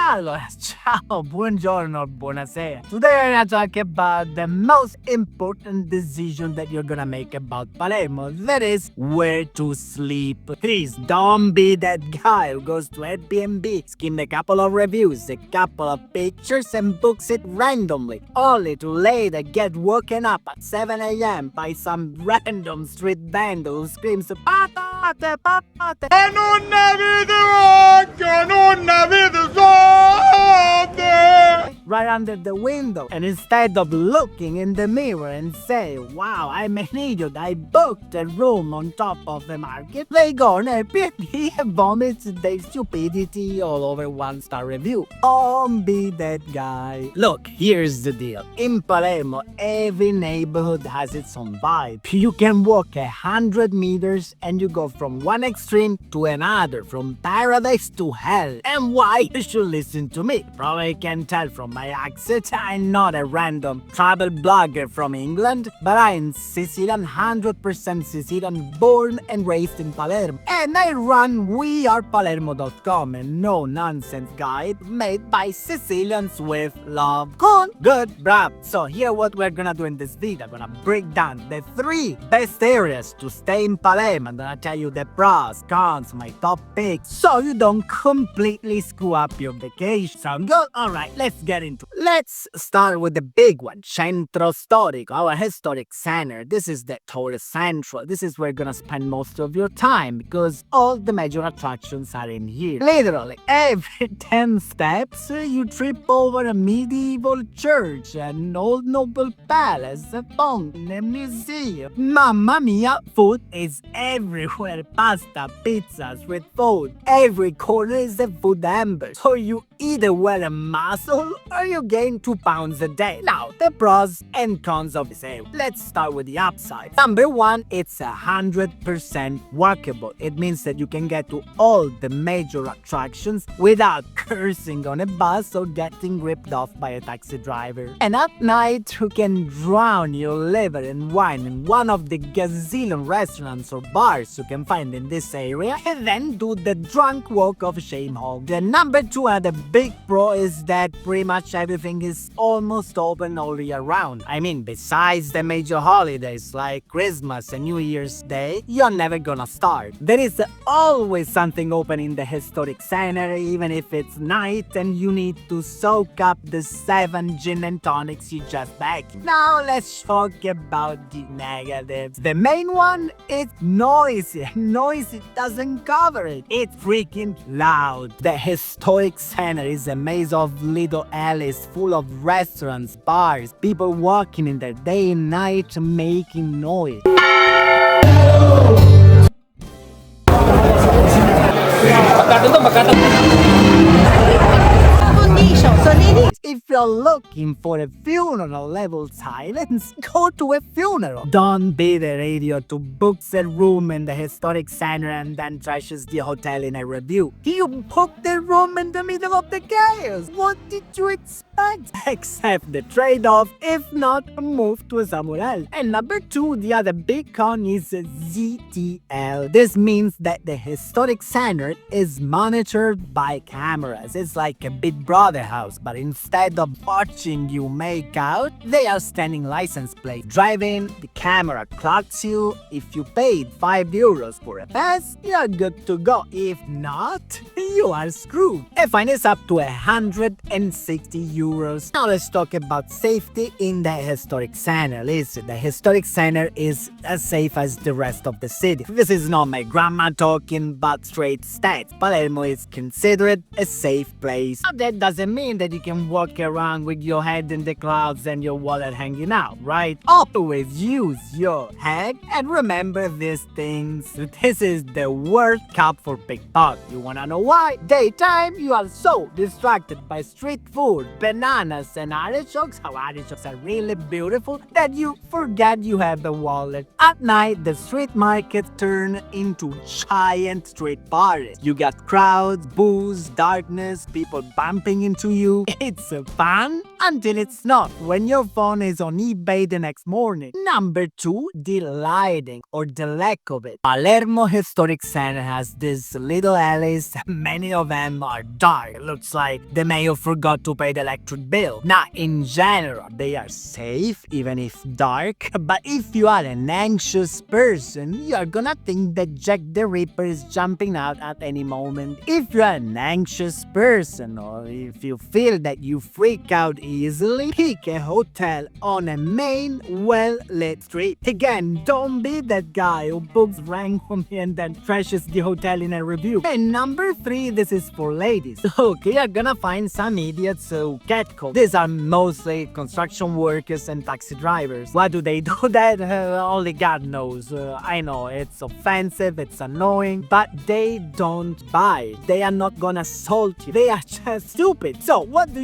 Allora, ciao, buongiorno, buonasera. Today we're gonna talk about the most important decision that you're gonna make about Palermo. That is where to sleep. Please don't be that guy who goes to Airbnb, skims a couple of reviews, a couple of pictures, and books it randomly, only to later get woken up at 7 a.m. by some random street vandal who screams, "Patate, patate!" right under the window, and instead of looking in the mirror and say, "Wow, I'm an idiot, I booked a room on top of the market," they go on Airbnb and vomit their stupidity all over one-star review. Don't be that guy. Look, here's the deal. In Palermo, every neighborhood has its own vibe. You can walk 100 meters and you go from one extreme to another, from paradise to hell. And why? You should listen to me. Probably can tell from my accent, I'm not a random travel blogger from England, but I'm Sicilian, 100% Sicilian, born and raised in Palermo. And I run wearepalermo.com, a no-nonsense guide made by Sicilians with love. Cool? Good? Bravo. So here what we're gonna do in this video. I'm gonna break down the 3 best areas to stay in Palermo. I'm gonna tell you the pros, cons, my top picks, so you don't completely screw up your vacation. Sound good? Alright, let's get into it. Let's start with the big one, Centro Storico, our historic center. This is the tourist central. This is where you're gonna spend most of your time because all the major attractions are in here. Literally, every 10 steps, you trip over a medieval church, an old noble palace, a fountain, a museum. Mamma mia, food is everywhere. Pasta, pizza, street food. Every corner is a food hamburger. So you either wear a muscle or you gain 2 pounds a day. Now, the pros and cons of this area. Let's start with the upside. Number 1, it's 100% walkable. It means that you can get to all the major attractions without cursing on a bus or getting ripped off by a taxi driver. And at night, you can drown your liver in wine in one of the gazillion restaurants or bars you can find in this area, and then do the drunk walk of shame home. The number 2 and the big pro is that pretty much everything is almost open all year round. I mean, besides the major holidays like Christmas and New Year's Day, you're never gonna starve. There is always something open in the historic center, even if it's night and you need to soak up the 7 gin and tonics you just bagged. Now let's talk about the negatives. The main one is noisy. Noisy doesn't cover it. It's freaking loud. The historic center is a maze of little alleys full of restaurants, bars, people walking in there day and night making noise. If you're looking for a funeral level silence, go to a funeral. Don't be the idiot who books a room in the historic center and then trashes the hotel in a review. You booked the room in the middle of the chaos. What did you expect? Accept the trade-off. If not, move to somewhere else. And number 2, the other big con is ZTL. This means that the historic center is monitored by cameras. It's like a Big Brother house, but instead of watching you make out, they are standing license plate. Drive in, the camera clocks you. If you paid 5 euros for a pass, you're good to go. If not, you are screwed. A fine is up to 160 euros. Now let's talk about safety in the historic center. Listen, the historic center is as safe as the rest of the city. This is not my grandma talking, but straight stats. Palermo is considered a safe place. Now, that doesn't mean that you can walk around with your head in the clouds and your wallet hanging out, right? Always use your head and remember these things. This is the World Cup for pickpocket. You wanna know why? Daytime, you are so distracted by street food, bananas and artichokes, how artichokes are really beautiful, that you forget you have a wallet. At night, the street markets turn into giant street parties. You got crowds, booze, darkness, people bumping into you. It's fun until it's not when your phone is on eBay the next morning. Number 2, the lighting or the lack of it. Palermo Historic Center has these little alleys. Many of them are dark. It looks like the mayor forgot to pay the electric bill. Now, in general, they are safe, even if dark. But if you are an anxious person, you are gonna think that Jack the Ripper is jumping out at any moment. If you are an anxious person, or if you feel that you freak out easily, pick a hotel on a main, well-lit street. Again, don't be that guy who books randomly and then trashes the hotel in a review. And number 3, this is for ladies. Okay, you're gonna find some idiots who catcall. These are mostly construction workers and taxi drivers. Why do they do that? Only God knows. I know it's offensive, it's annoying, but they don't buy. They are not gonna assault you. They are just stupid. So what do?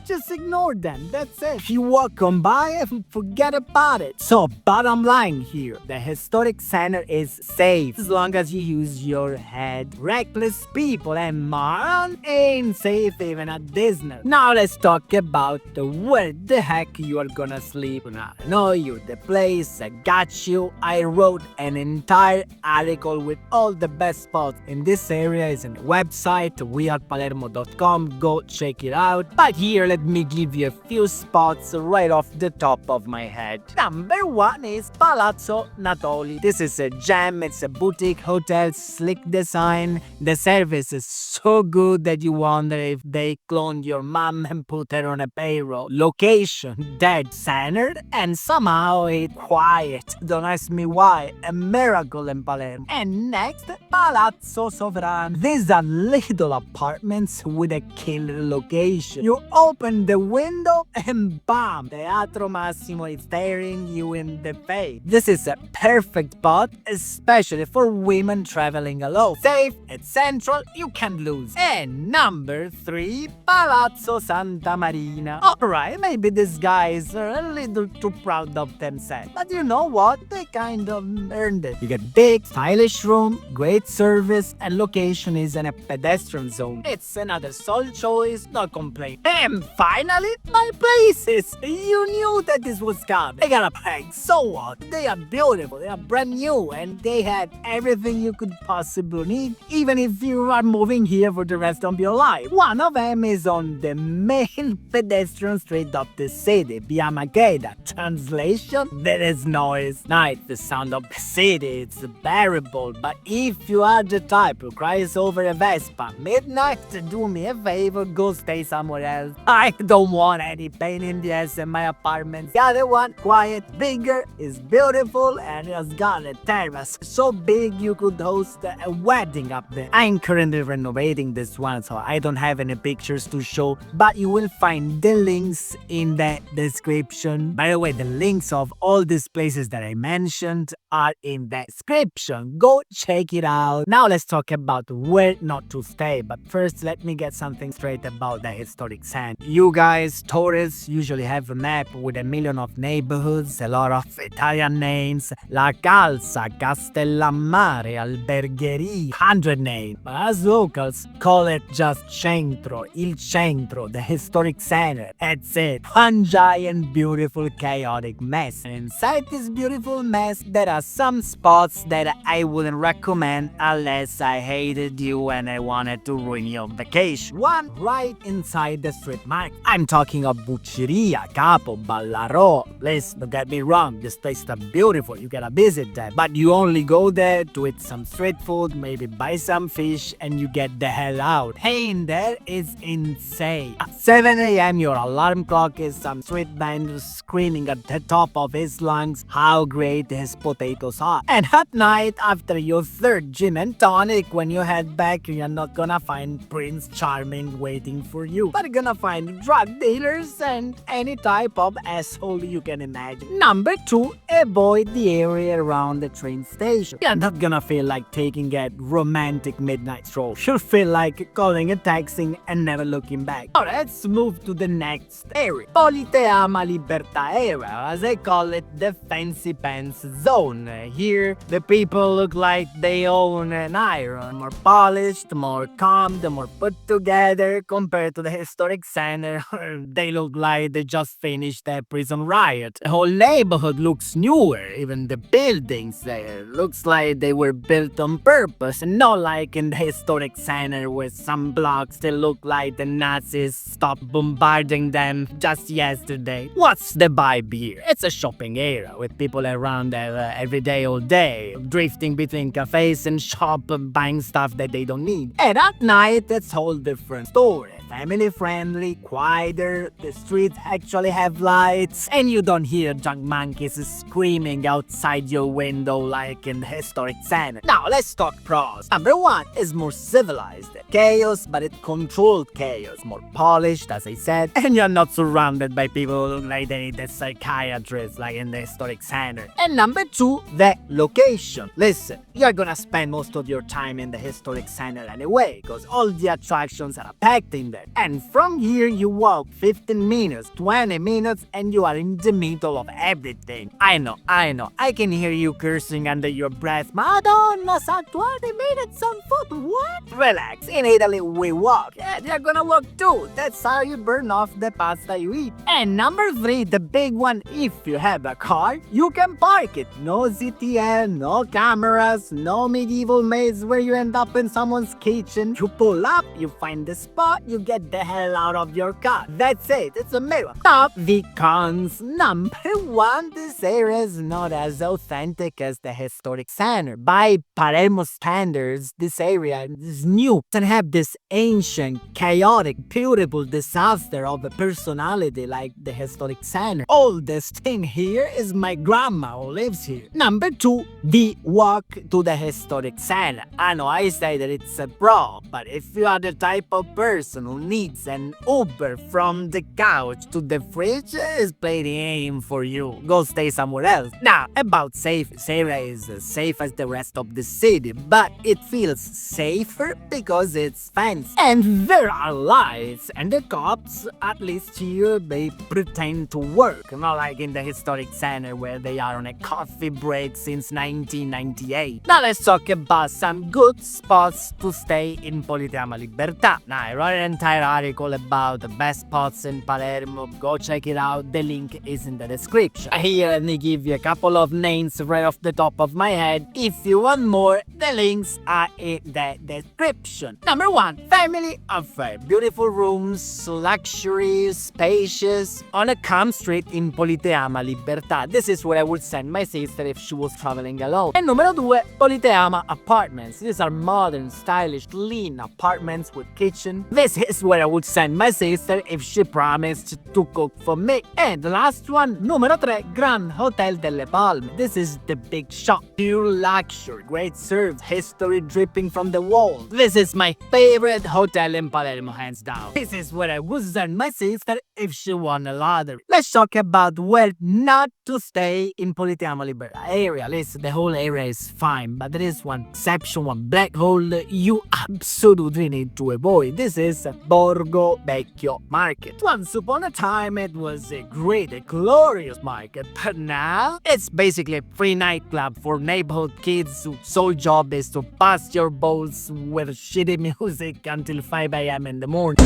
Just ignore them. That's it. If you walk on by, forget about it. So bottom line here, the historic center is safe as long as you use your head. Reckless people and moron ain't safe even at Disney. Now let's talk about where the heck you are gonna sleep. Now, I know you're the place, I got you. I wrote an entire article with all the best spots in this area. Is in the website wearepalermo.com. Go check it out. But here, let me give you a few spots right off the top of my head. Number 1 is Palazzo Natoli. This is a gem. It's a boutique hotel, slick design. The service is so good that you wonder if they cloned your mom and put her on a payroll. Location, dead centered, and somehow it's quiet. Don't ask me why. A miracle in Palermo. And next, Palazzo Sovrana. These are little apartments with a killer location. You open the window and bam! Teatro Massimo is staring you in the face. This is a perfect spot, especially for women traveling alone. Safe, it's central, you can't lose. And number 3, Palazzo Santamarina. Alright, maybe these guys are a little too proud of themselves. But you know what? They kind of earned it. You get big, stylish room, great service, and location is in a pedestrian zone. It's another solid choice, no complaint. And finally, my places. You knew that this was coming. They got a prank, so what? They are beautiful, they are brand new, and they had everything you could possibly need, even if you are moving here for the rest of your life. One of them is on the main pedestrian street of the city, Via Maqueda. Translation? There is noise. Night, the sound of the city, it's bearable, but if you are the type who cries over a Vespa midnight, do me a favor, go stay somewhere else. I don't want any pain in the ass in my apartment. The other one, quiet, bigger, is beautiful, and has got a terrace so big you could host a wedding up there. I'm currently renovating this one, so I don't have any pictures to show, but you will find the links in the description. By the way, the links of all these places that I mentioned are in the description. Go check it out. Now let's talk about where not to stay, but first let me get something straight about the historic center. You guys, tourists, usually have a map with a million of neighborhoods, a lot of Italian names, La Calza, Castellammare, Albergheria, 100 names. But as locals, call it just Centro, Il Centro, the historic center. That's it. One giant, beautiful, chaotic mess. And inside this beautiful mess, there are some spots that I wouldn't recommend unless I hated you and I wanted to ruin your vacation. One right inside the street market. I'm talking of Bucceria, Capo, Ballarò. Please don't get me wrong, this place is beautiful, you gotta visit that. But you only go there to eat some street food, maybe buy some fish, and you get the hell out. Paying there is insane. At 7 a.m. your alarm clock is some street vendor screaming at the top of his lungs how great his potatoes are. And at night, after your third gin and tonic, when you head back, you're not gonna find Prince Charming waiting for you, but you're gonna find drug dealers and any type of asshole you can imagine. Number 2, avoid the area around the train station. You're not gonna feel like taking a romantic midnight stroll. You'll feel like calling a taxi and never looking back. Now let's move to the next area. Politeama Libertà area, as I call it, the fancy pants zone. Here, the people look like they own an iron. More polished, more calm, more put together compared to the historic center, they look like they just finished a prison riot. The whole neighborhood looks newer, even the buildings there. Looks like they were built on purpose, and not like in the historic center where some blocks still look like the Nazis stopped bombarding them just yesterday. What's the vibe here? It's a shopping area with people around there every day all day, drifting between cafes and shops, buying stuff that they don't need. And at night, it's a whole different story. Family friendly, quieter, the streets actually have lights, and you don't hear drunk monkeys screaming outside your window like in the historic center. Now let's talk pros. Number one is more civilized. Chaos, but it controlled chaos. More polished, as I said, and you're not surrounded by people who look like they need a psychiatrist like in the historic center. And number two, the location. Listen, you're gonna spend most of your time in the historic center anyway, because all the attractions are packed in there. And from here you walk 15 minutes, 20 minutes, and you are in the middle of everything. I know, I can hear you cursing under your breath. Madonna, sa 20 minutes on foot, what? Relax, in Italy we walk. Yeah, you're gonna walk too. That's how you burn off the pasta you eat. And number three, the big one, if you have a car, you can park it. No ZTL, no cameras, no medieval maze where you end up in someone's kitchen. You pull up, you find the spot, you get the hell out of your car. That's it, it's a miracle. Now, the cons. Number one, this area is not as authentic as the historic center. By Palermo standards, this area is new and have this ancient, chaotic, beautiful disaster of a personality like the historic center. Oldest thing here is my grandma who lives here. Number two, the walk to the historic center. I know I say that it's a pro, but if you are the type of person who needs an Uber from the couch to the fridge, is plenty aim for you. Go stay somewhere else. Now, about safe, this area is as safe as the rest of the city, but it feels safer because it's fenced. And there are lights, and the cops, at least here, they pretend to work, not like in the historic center where they are on a coffee break since 1998. Now let's talk about some good spots to stay in Politeama Libertà. Now, I wrote an entire article about the best spots in Palermo. Go check it out. The link is in the description. Here, let me give you a couple of names right off the top of my head. If you want more, the links are in the description. Number one, family affair. Beautiful rooms, luxury, spacious, on a calm street in Politeama Libertà. This is where I would send my sister if she was traveling alone. And numero due, Politeama Apartments. These are modern, stylish, clean apartments with kitchen. This is where I would send my sister if she promised to cook for me. And the last one, numero 3, Grand Hotel Delle Palme. This is the big shop. Pure luxury, great serve, history dripping from the walls. This is my favorite hotel in Palermo, hands down. This is where I would send my sister if she won a lottery. Let's talk about where not to stay in Politeama Libertà area. Listen, the whole area is fine, but there is one exception, one black hole you absolutely need to avoid. This is Borgo Vecchio Market. Once upon a time, it was a great, a glorious market, but now it's basically a free nightclub for neighborhood kids whose sole job is to bust your balls with shitty music until 5 a.m. in the morning.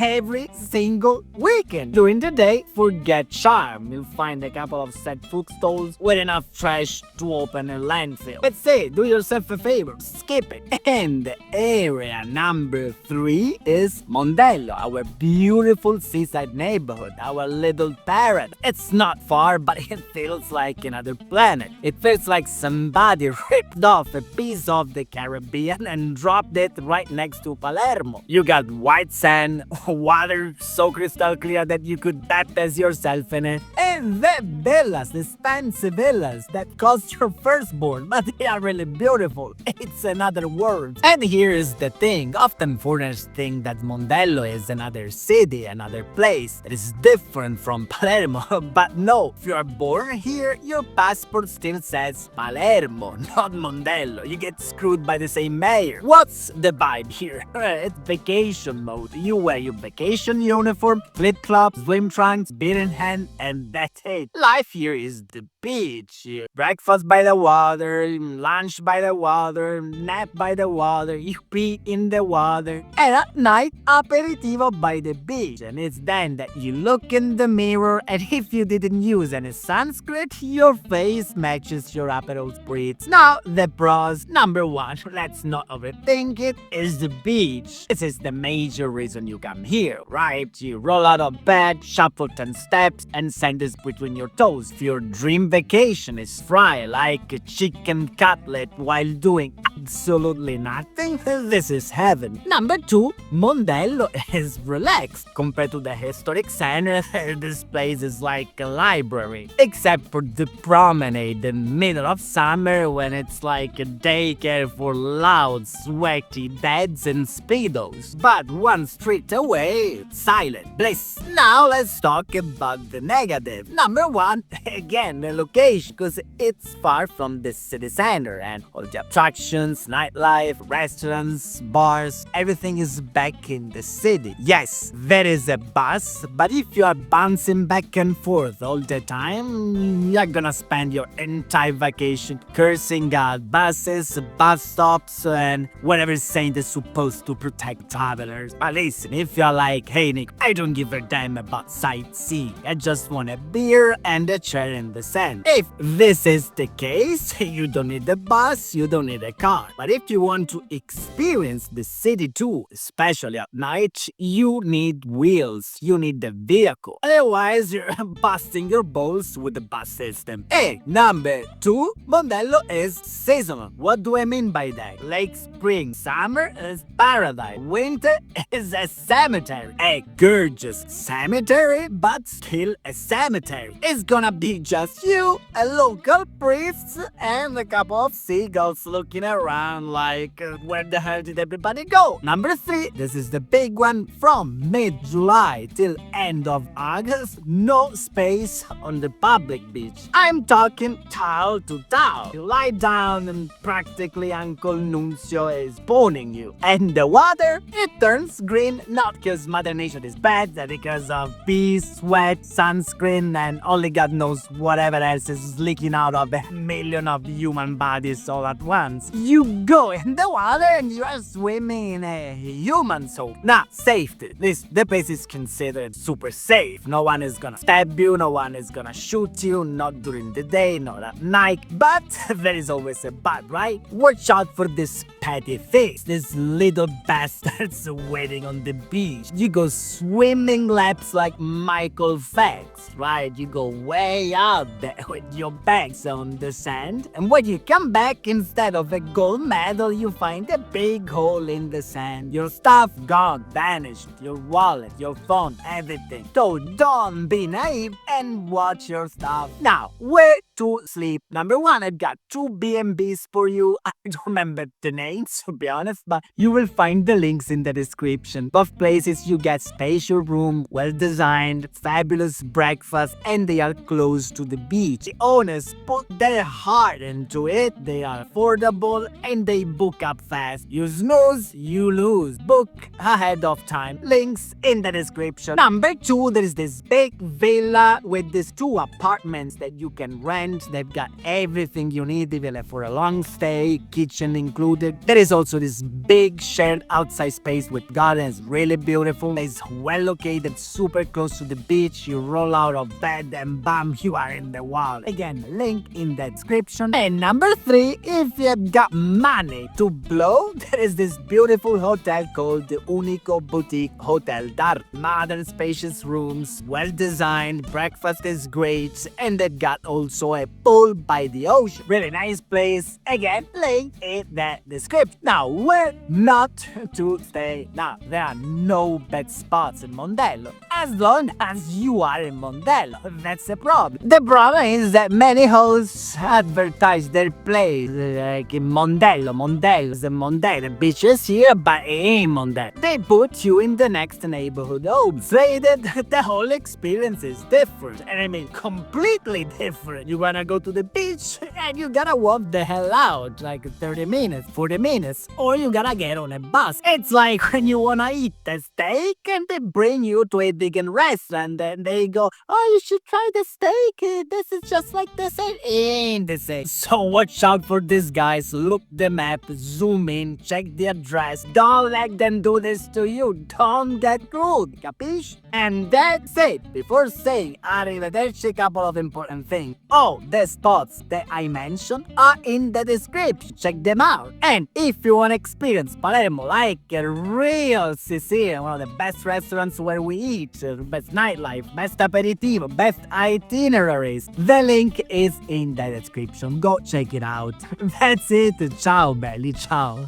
Every single weekend. During the day, forget charm. You'll find a couple of set food stalls with enough trash to open a landfill. But say, do yourself a favor, skip it. And area number 3 is Mondello, our beautiful seaside neighborhood, our little paradise. It's not far, but it feels like another planet. It feels like somebody ripped off a piece of the Caribbean and dropped it right next to Palermo. You got white sand, water so crystal clear that you could baptize yourself in it, and the villas, the fancy villas that cost your firstborn, but they are really beautiful. It's another world. And here's the thing, often foreigners think that Mondello is another city, another place that is different from Palermo, but no, if you are born here, your passport still says Palermo, not Mondello. You get screwed by the same mayor. What's the vibe here? It's vacation mode. You wear your vacation uniform, flip-flops, swim trunks, beer in hand, and that's it. Life here is the beach. Breakfast by the water, lunch by the water, nap by the water, you pee in the water, and at night, aperitivo by the beach. And it's then that you look in the mirror, and if you didn't use any sunscreen, your face matches your Aperol spritz. Now, the pros. Number one, let's not overthink it, is the beach. This is the major reason you come here, right? You roll out of bed, shuffle 10 steps, and sandals between your toes. If your dream vacation is fry like a chicken cutlet while doing absolutely nothing, this is heaven. Number two, Mondello is relaxed. Compared to the historic center, this place is like a library. Except for the promenade in the middle of summer when it's like a daycare for loud, sweaty dads and speedos. But one street away, silent bliss. Now let's talk about the negative. Number one, again, the location, because it's far from the city center and all the attractions, nightlife, restaurants, bars, everything is back in the city. Yes, there is a bus, but if you are bouncing back and forth all the time, you're gonna spend your entire vacation cursing out buses, bus stops, and whatever saint is supposed to protect travelers. But listen, if you're like, hey Nick, I don't give a damn about sightseeing, I just want a beer and a chair in the sand. If this is the case, you don't need a bus, you don't need a car. But if you want to experience the city too, especially at night, you need wheels, you need the vehicle. Otherwise, you're busting your balls with the bus system. Hey, number two, Mondello is seasonal. What do I mean by that? Like spring, summer is paradise. Winter is a cemetery. A gorgeous cemetery, but still a cemetery. It's gonna be just you, a local priest, and a couple of seagulls looking around like, where the hell did everybody go? Number three, this is the big one. From mid-July till end of August, no space on the public beach. I'm talking towel to towel. You lie down and practically Uncle Nuncio is boning you. And the water, it turns green, not because Mother Nature is bad, but because of bees, sweat, sunscreen, and only God knows whatever else is leaking out of a million of human bodies all at once. You go in the water and you are swimming in a human soap. Now, safety. The place is considered super safe. No one is gonna stab you, no one is gonna shoot you, not during the day, not at night. But there is always a but, right? Watch out for this petty face, these little bastards waiting on the beach. You go swimming laps like Michael Phelps, right? You go way out there with your bags on the sand, and when you come back, instead of a gold medal, you find a big hole in the sand. Your stuff gone, vanished, your wallet, your phone, everything. So don't be naive and watch your stuff. Now, where to sleep? Number one, I've got two B&Bs for you. I don't remember the names, to be honest, but you will find the links in the description. Both places you get spacious room, well designed, fabulous breakfast, and they are close to the beach. The owners put their heart into it, they are affordable, and they book up fast. You snooze, you lose. Book ahead of time. Links in the description. Number two, there is this big villa with these two apartments that you can rent. They've got everything you need, even for a long stay, kitchen included. There is also this big shared outside space with gardens, really beautiful. It's well located, super close to the beach. You roll out of bed and bam, you are in the water. Again, link in the description. And number three, if you've got money to blow, there is this beautiful hotel called the Unico Boutique Hotel. That modern, spacious rooms, well designed, breakfast is great, and they've got also a pool by the ocean. Really nice place. Again, link in the description. Now, where not to stay? Now, there are no bad spots in Mondello, as long as you are in Mondello. That's the problem. The problem is that many hosts advertise their place like in Mondello. Mondello's in Mondello. Beach is here, but it ain't Mondello. They put you in the next neighborhood home. Say that the whole experience is different. And I mean, completely different. You wanna go to the beach and you gotta walk the hell out, like 30 minutes, 40 minutes, or you gotta get on a bus. It's like when you wanna eat a steak and they bring you to a vegan restaurant and they go, oh, you should try the steak. This is just like the same. Ain't the same. So watch out for these guys. Look the map, zoom in, check the address. Don't let them do this to you. Don't get rude, capiche? And that's it. Before saying arrivederci, a couple of important things. All the spots that I mentioned are in the description. Check them out. And if you want to experience Palermo like a real Sicilian, one of the best restaurants where we eat, best nightlife, best aperitivo, best itineraries, the link is in the description. Go check it out. That's it. Ciao belli, ciao.